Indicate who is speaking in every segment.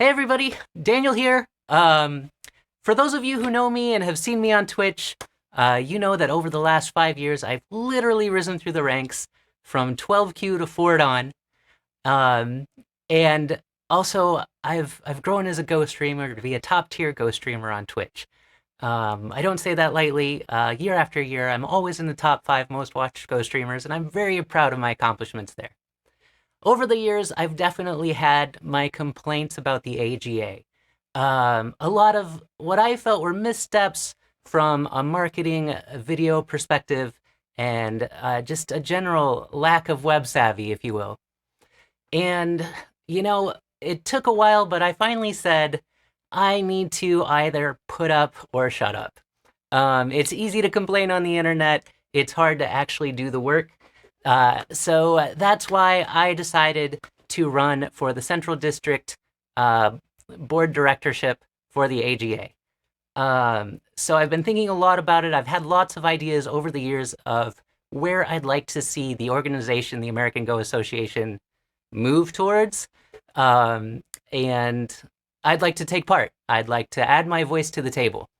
Speaker 1: Hey everybody, Daniel here. For those of you who know me and have seen me on Twitch, you know that over the last 5 years, I've literally risen through the ranks from 12Q to 4 Dan. Um, and also, I've grown as a Go streamer to be a top tier Go streamer on Twitch. I don't say that lightly. Year after year, I'm always in the top 5 most watched Go streamers, and I'm very proud of my accomplishments there. Over the years, I've definitely had my complaints about the AGA. A lot of what I felt were missteps from a marketing video perspective and just a general lack of web savvy, if you will. And, it took a while, but I finally said, I need to either put up or shut up. It's easy to complain on the internet. It's hard to actually do the work. So that's why I decided to run for the Central District board directorship for the AGA. So I've been thinking a lot about it. I've had lots of ideas over the years of where I'd like to see the organization, the American Go Association, move towards. And I'd like to take part. I'd like to add my voice to the table.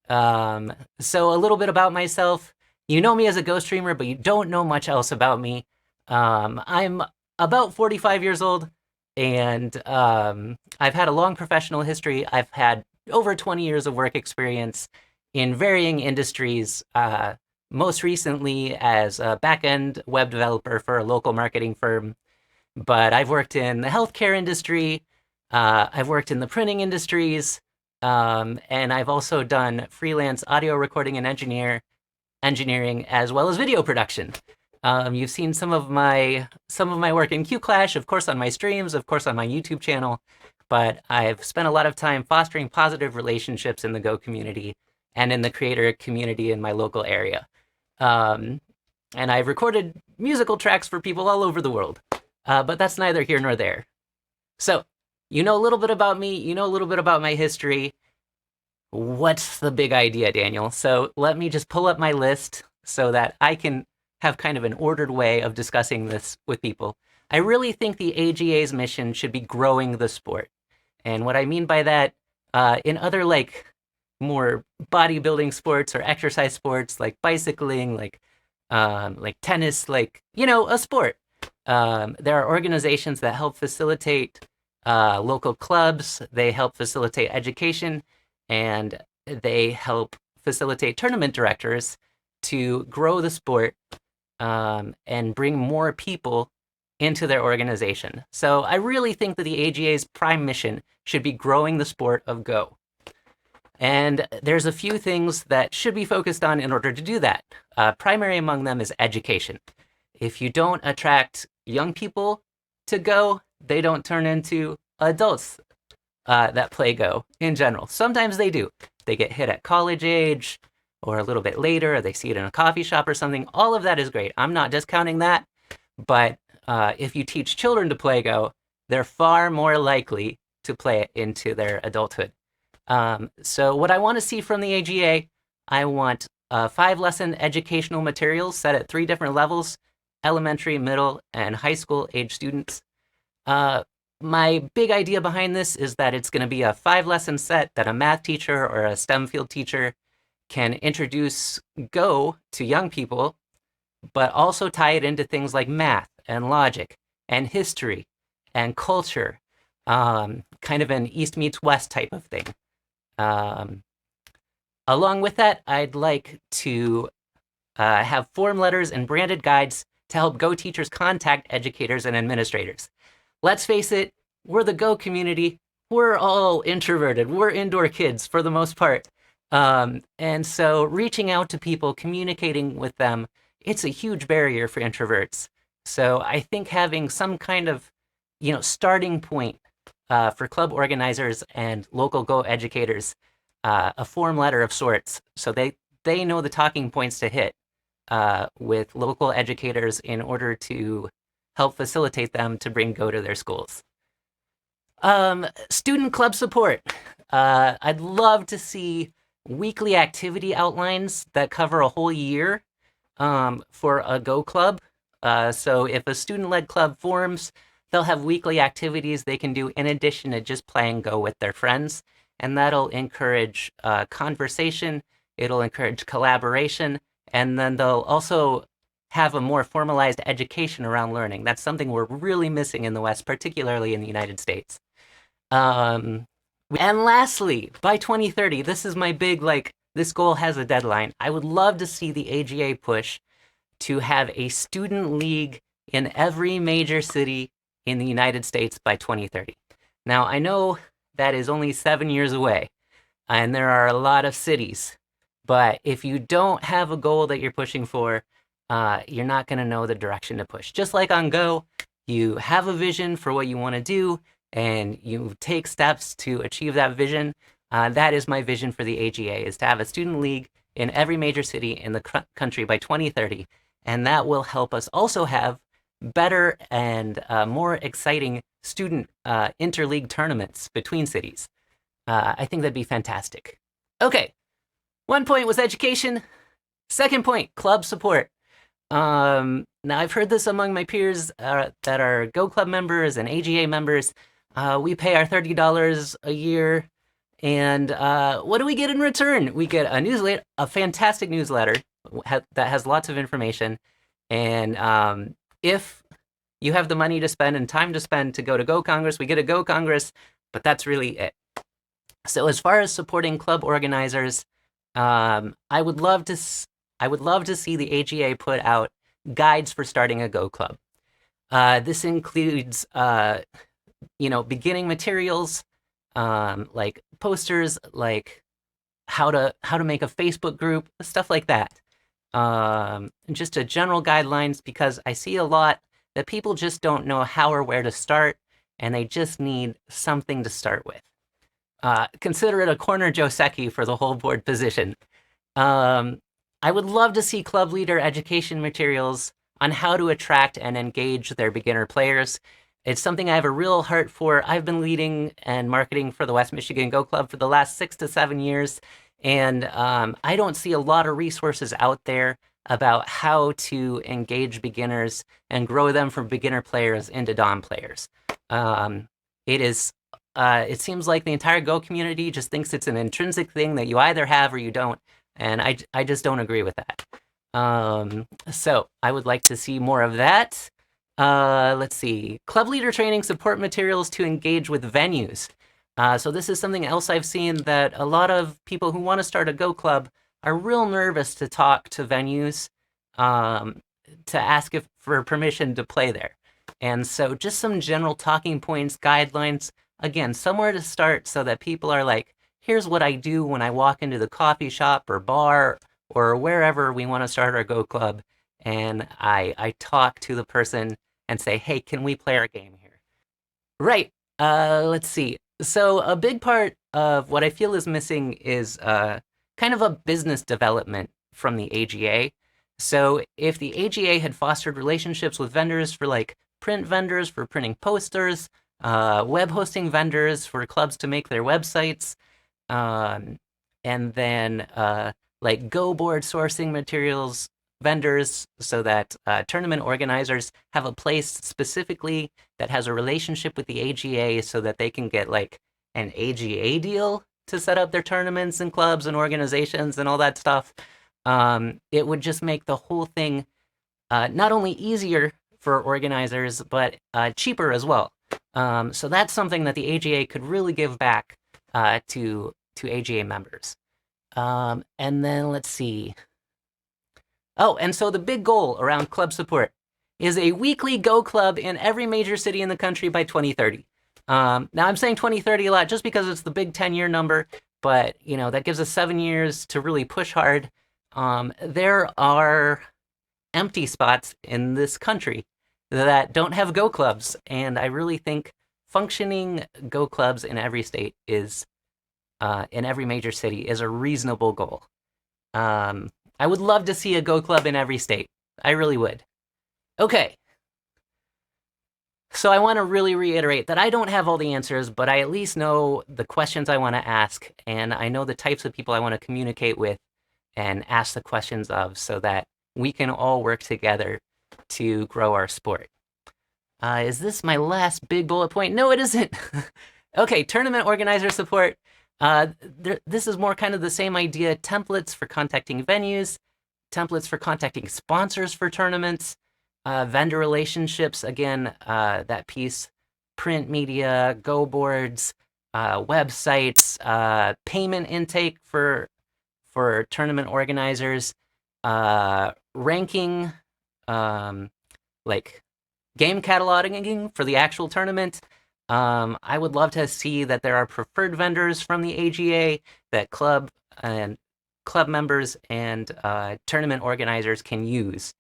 Speaker 1: So a little bit about myself. You know me as a Go streamer, but you don't know much else about me. I'm about 45 years old, and I've had a long professional history. I've had over 20 years of work experience in varying industries, most recently as a back-end web developer for a local marketing firm. But I've worked in the healthcare industry, I've worked in the printing industries, and I've also done freelance audio recording and engineering as well as video production. You've seen some of my work in Q Clash, of course, on my streams, of course, on my YouTube channel. But I've spent a lot of time fostering positive relationships in the Go community and in the creator community in my local area. And I've recorded musical tracks for people all over the world. But that's neither here nor there. So, you know a little bit about me, you know a little bit about my history. What's the big idea, Daniel? So let me just pull up my list so that I can have kind of an ordered way of discussing this with people. I really think the AGA's mission should be growing the sport. And what I mean by that, in other more bodybuilding sports or exercise sports like bicycling, like tennis, a sport. There are organizations that help facilitate local clubs. They help facilitate education, and they help facilitate tournament directors to grow the sport and bring more people into their organization. So I really think that the AGA's prime mission should be growing the sport of Go. And there's a few things that should be focused on in order to do that. Primary among them is education. If you don't attract young people to Go, they don't turn into adults that play Go in general. Sometimes they do. They get hit at college age or a little bit later, or they see it in a coffee shop or something. All of that is great. I'm not discounting that. But if you teach children to play Go, they're far more likely to play it into their adulthood. So what I want to see from the AGA, I want 5-lesson educational materials set at 3 different levels: elementary, middle, and high school age students. My big idea behind this is that it's going to be a 5-lesson set that a math teacher or a STEM field teacher can introduce Go to young people, but also tie it into things like math and logic and history and culture, kind of an East meets West type of thing. Along with that, I'd like to have form letters and branded guides to help Go teachers contact educators and administrators. Let's face it, we're the Go community. We're all introverted. We're indoor kids for the most part. And so reaching out to people, communicating with them, it's a huge barrier for introverts. So I think having some kind of, starting point for club organizers and local Go educators, a form letter of sorts, so they know the talking points to hit with local educators in order to help facilitate them to bring Go to their schools. Student club support. I'd love to see weekly activity outlines that cover a whole year for a Go club. So if a student-led club forms, they'll have weekly activities they can do in addition to just playing Go with their friends. And that'll encourage conversation, it'll encourage collaboration, and then they'll also have a more formalized education around learning. That's something we're really missing in the West, particularly in the United States. Um, and lastly, by 2030, this is my big, this goal has a deadline. I would love to see the AGA push to have a student league in every major city in the United States by 2030. Now, I know that is only 7 years away, and there are a lot of cities, but if you don't have a goal that you're pushing for, you're not going to know the direction to push. Just like on Go, you have a vision for what you want to do, and you take steps to achieve that vision. That is my vision for the AGA, is to have a student league in every major city in the country by 2030, and that will help us also have better and more exciting student interleague tournaments between cities. I think that'd be fantastic. Okay, 1 point was education. 2nd point, club support. Now, I've heard this among my peers that are Go Club members and AGA members. We pay our $30 a year, and what do we get in return? We get a newsletter, a fantastic newsletter that has lots of information. And if you have the money to spend and time to spend to go to Go Congress, we get a Go Congress, but that's really it. So as far as supporting club organizers, I would love to see the AGA put out guides for starting a Go club. This includes, beginning materials, like posters, like how to make a Facebook group, stuff like that. And just a general guidelines, because I see a lot that people just don't know how or where to start, and they just need something to start with. Consider it a corner Joseki for the whole board position. I would love to see club leader education materials on how to attract and engage their beginner players. It's something I have a real heart for. I've been leading and marketing for the West Michigan Go Club for the last 6 to 7 years, and I don't see a lot of resources out there about how to engage beginners and grow them from beginner players into Dom players. It seems like the entire Go community just thinks it's an intrinsic thing that you either have or you don't, and I just don't agree with that. So I would like to see more of that. Let's see. Club leader training support materials to engage with venues. So this is something else I've seen, that a lot of people who want to start a Go club are real nervous to talk to venues, to ask for permission to play there. And so just some general talking points, guidelines, again, somewhere to start so that people are like, here's what I do when I walk into the coffee shop or bar or wherever we want to start our Go club. And I talk to the person and say, hey, can we play our game here? Right. Let's see. So a big part of what I feel is missing is kind of a business development from the AGA. So if the AGA had fostered relationships with vendors for print vendors for printing posters, web hosting vendors for clubs to make their websites, and then Go board sourcing materials vendors, so that tournament organizers have a place specifically that has a relationship with the AGA so that they can get an AGA deal to set up their tournaments and clubs and organizations and all that stuff. It would just make the whole thing not only easier for organizers, but cheaper as well. So that's something that the AGA could really give back to AGA members. And then let's see. Oh, and so the big goal around club support is a weekly Go club in every major city in the country by 2030. Now I'm saying 2030 a lot just because it's the big 10-year number, but that gives us 7 years to really push hard. There are empty spots in this country that don't have Go clubs, and I really think functioning Go clubs in every state is, in every major city, is a reasonable goal. I would love to see a Go club in every state. I really would. Okay. So I want to really reiterate that I don't have all the answers, but I at least know the questions I want to ask, and I know the types of people I want to communicate with and ask the questions of, so that we can all work together to grow our sport. Is this my last big bullet point? No, it isn't. Okay, tournament organizer support. This is more kind of the same idea. Templates for contacting venues, templates for contacting sponsors for tournaments, vendor relationships. Again, that piece, print media, go boards, websites, payment intake for tournament organizers, ranking, like game cataloging for the actual tournament. I would love to see that there are preferred vendors from the AGA that club members and tournament organizers can use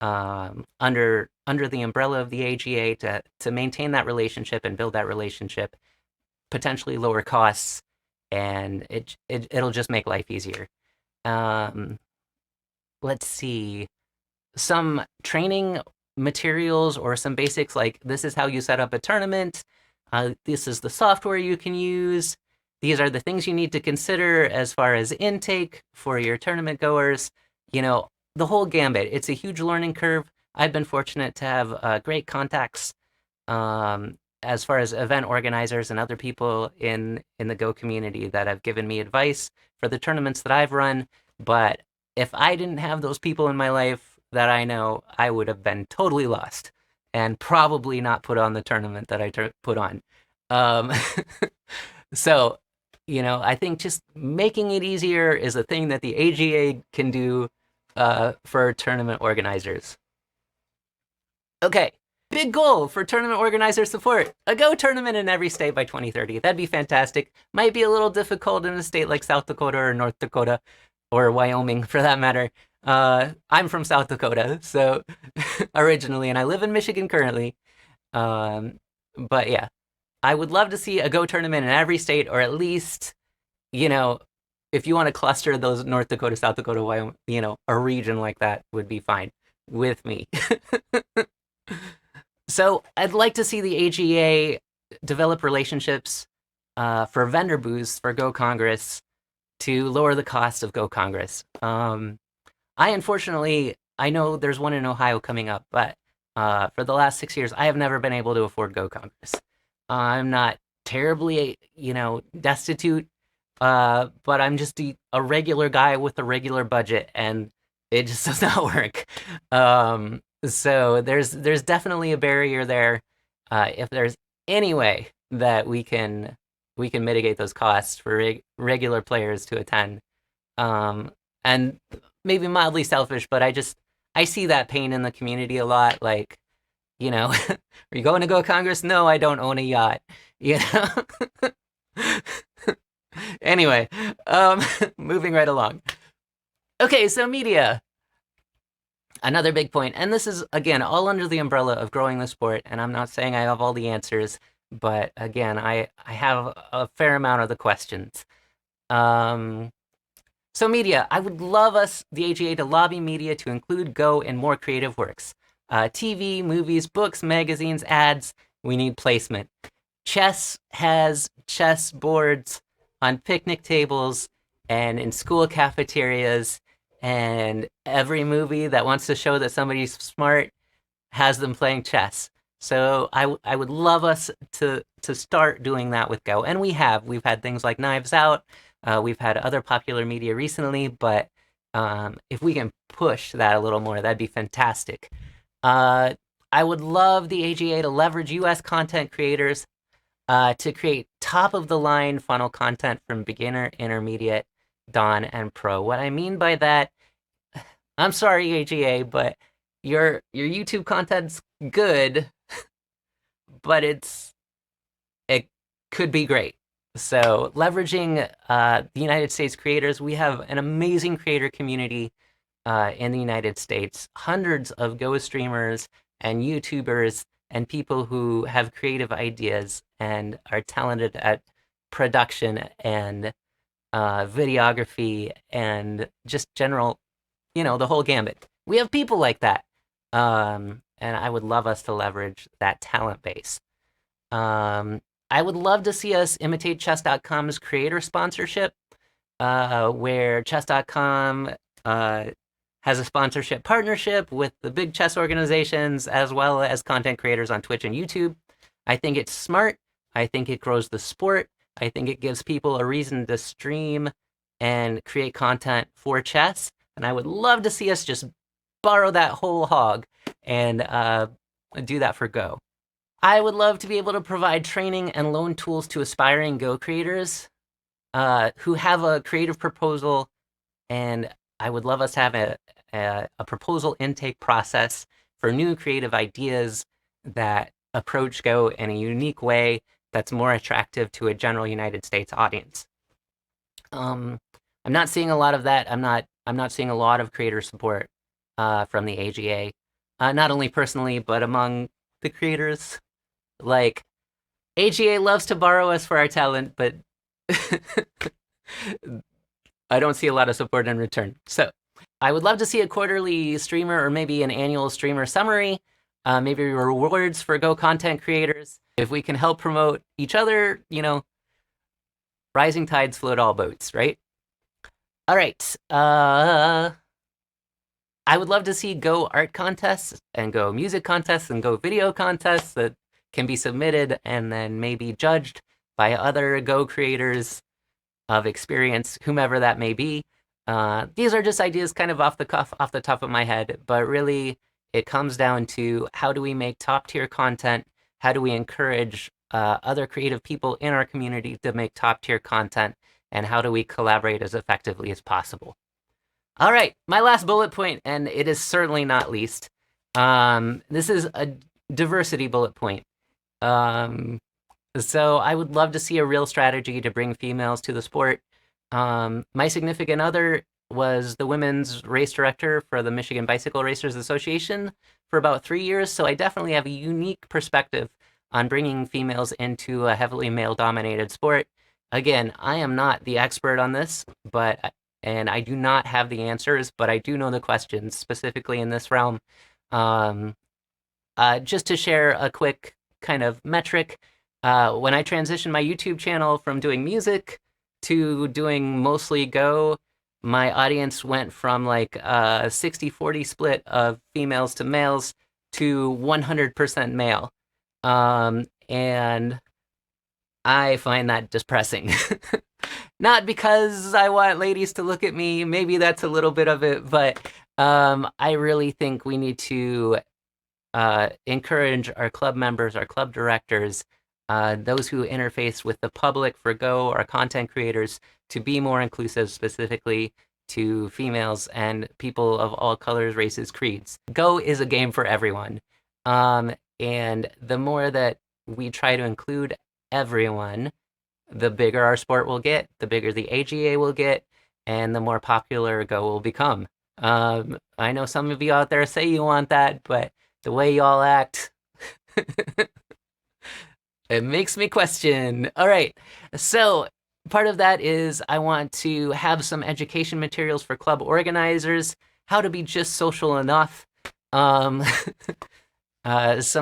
Speaker 1: under the umbrella of the AGA to maintain that relationship and build that relationship, potentially lower costs, and it'll just make life easier. Um, let's see, some training materials or some basics like this is how you set up a tournament. This is the software you can use. These are the things you need to consider as far as intake for your tournament goers. You know, the whole gambit. It's a huge learning curve. I've been fortunate to have great contacts as far as event organizers and other people in the Go community that have given me advice for the tournaments that I've run. But if I didn't have those people in my life that I know, I would have been totally lost and probably not put on the tournament that I put on. Um, so, I think just making it easier is a thing that the AGA can do for tournament organizers. Okay, big goal for tournament organizer support: a Go tournament in every state by 2030. That'd be fantastic. Might be a little difficult in a state like South Dakota or North Dakota or Wyoming for that matter. I'm from South Dakota, so originally, and I live in Michigan currently. But yeah, I would love to see a Go tournament in every state, or at least, you know, if you want to cluster those North Dakota, South Dakota, Wyoming, a region like that would be fine with me. So I'd like to see the AGA develop relationships for vendor booths for Go Congress to lower the cost of Go Congress. I know there's one in Ohio coming up, but for the last 6 years, I have never been able to afford Go Congress. I'm not terribly, destitute, but I'm just a regular guy with a regular budget, and it just does not work. So there's definitely a barrier there. If there's any way that we can mitigate those costs for regular players to attend, and maybe mildly selfish, but I see that pain in the community a lot. Like, are you going to Go Congress? No, I don't own a yacht. You know. Anyway, moving right along. Okay, so media. Another big point, and this is again all under the umbrella of growing the sport. And I'm not saying I have all the answers, but again, I have a fair amount of the questions. Um, So media, I would love us, the AGA, to lobby media to include Go in more creative works. TV, movies, books, magazines, ads. We need placement. Chess has chess boards on picnic tables and in school cafeterias, and every movie that wants to show that somebody's smart has them playing chess. So I would love us to start doing that with Go, and we've had things like Knives Out. We've had other popular media recently, but if we can push that a little more, that'd be fantastic. I would love the AGA to leverage US content creators to create top of the line funnel content from beginner, intermediate, dawn, and pro. What I mean by that, I'm sorry, AGA, but your YouTube content's good, but it could be great. So leveraging the United States creators, we have an amazing creator community in the United States. Hundreds of Go streamers and YouTubers and people who have creative ideas and are talented at production and videography and just general, the whole gambit. We have people like that. And I would love us to leverage that talent base. I would love to see us imitate chess.com's creator sponsorship, where chess.com has a sponsorship partnership with the big chess organizations as well as content creators on Twitch and YouTube. I think it's smart. I think it grows the sport. I think it gives people a reason to stream and create content for chess. And I would love to see us just borrow that whole hog and do that for Go. I would love to be able to provide training and loan tools to aspiring Go creators who have a creative proposal, and I would love us to have a proposal intake process for new creative ideas that approach Go in a unique way that's more attractive to a general United States audience. I'm not seeing a lot of that. I'm not seeing a lot of creator support from the AGA, not only personally but among the creators. Like, AGA loves to borrow us for our talent, but I don't see a lot of support in return. So I would love to see a quarterly streamer or maybe an annual streamer summary, maybe rewards for Go content creators. If we can help promote each other, you know, rising tides float all boats, right? All right. I would love to see Go art contests and Go music contests and Go video contests that can be submitted and then maybe judged by other Go creators of experience, whomever that may be. These are just ideas kind of off the cuff, off the top of my head, but really it comes down to how do we make top tier content? How do we encourage other creative people in our community to make top tier content? And how do we collaborate as effectively as possible? All right, my last bullet point, and it is certainly not least. This is a diversity bullet point. So I would love to see a real strategy to bring females to the sport. My significant other was the women's race director for the Michigan Bicycle Racers Association for about 3 years, so I definitely have a unique perspective on bringing females into a heavily male-dominated sport. Again, I am not the expert on this, and I do not have the answers, but I do know the questions, specifically in this realm. Just to share a quick kind of metric, when I transitioned my YouTube channel from doing music to doing mostly Go, my audience went from like a 60-40 split of females to males to 100% male. And I find that depressing. Not because I want ladies to look at me, maybe that's a little bit of it, but I really think we need to encourage our club members, our club directors, those who interface with the public for Go, our content creators, to be more inclusive, specifically to females and people of all colors, races, creeds. Go is a game for everyone. And the more that we try to include everyone, the bigger our sport will get, the bigger the AGA will get, and the more popular Go will become. I know some of you out there say you want that, but the way y'all act, it makes me question. All right, so part of that is I want to have some education materials for club organizers, how to be just social enough, some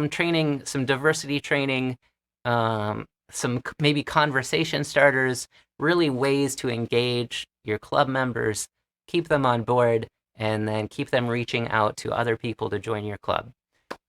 Speaker 1: training, some diversity training, some maybe conversation starters, really ways to engage your club members, keep them on board, and then keep them reaching out to other people to join your club.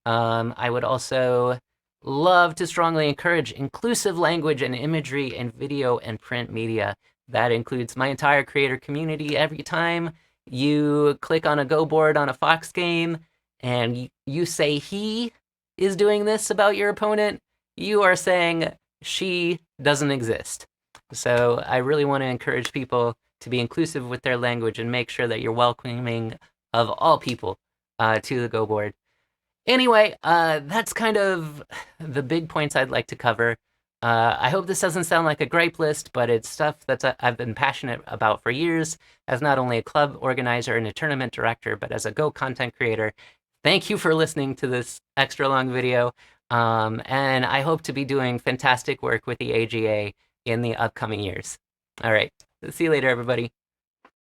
Speaker 1: I would also love to strongly encourage inclusive language and imagery in video and print media. That includes my entire creator community. Every time you click on a Go board on a Fox game and you say he is doing this about your opponent, you are saying she doesn't exist. So I really want to encourage people to be inclusive with their language and make sure that you're welcoming of all people to the Go board. Anyway, that's kind of the big points I'd like to cover. I hope this doesn't sound like a gripe list, but it's stuff that I've been passionate about for years as not only a club organizer and a tournament director, but as a Go content creator. Thank you for listening to this extra long video. And I hope to be doing fantastic work with the AGA in the upcoming years. All right, see you later, everybody.